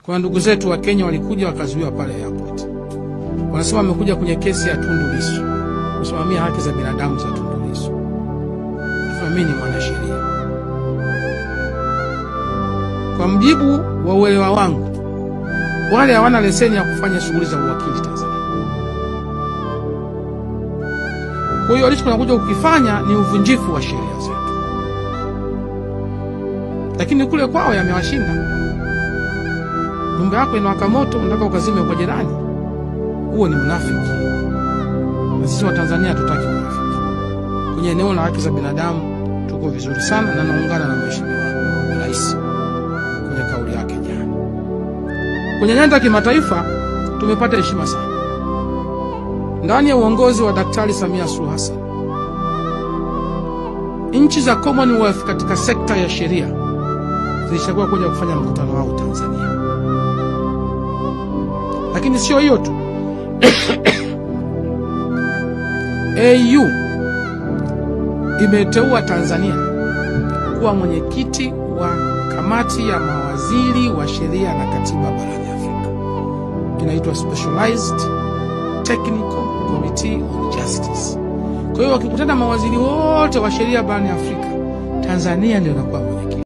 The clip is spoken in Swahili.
Kwa ndugu zetu wa Kenya walikuja wakazuiwa pale airport. Wanasema wamekuja kwenye kesi ya Tundu Lissu, kusimamia haki za binadamu za Tundu Lissu. Mimi ni mwanasheria. Kwa mjibu wa uelewa wangu, wale hawana leseni ya kufanya shughuli za uwakili Tanzania. Kwa hiyo walichokuja kukifanya ni uvunjifu wa sheria zetu. Lakini kule kwao yamewashinda. Nyumba yako inawaka moto, unataka ukazime kwa jirani. Huo ni unafiki. Na sisi wa Tanzania hatutaki unafiki. Kwenye eneo la haki za binadamu tuko vizuri sana, na naungana na Mheshimiwa Rais kwenye kauli yake jana. Kwenye nyanja ya kimataifa tumepata heshima sana. Ndani ya uongozi wa Daktari Samia Suluhu Hassan, nchi za Commonwealth katika sekta ya sheria zilichagua kuja kufanya mkutano wao Tanzania. Lakini sio hiyo tu. AU imeteua Tanzania kuwa mwenyekiti wa kamati ya mawaziri wa sheria na katiba barani Afrika. Inaitwa Specialized Technical Committee on Justice. Kwa hiyo wakikutana mawaziri wote wa sheria barani Afrika, Tanzania ndio inakuwa mwenyekiti.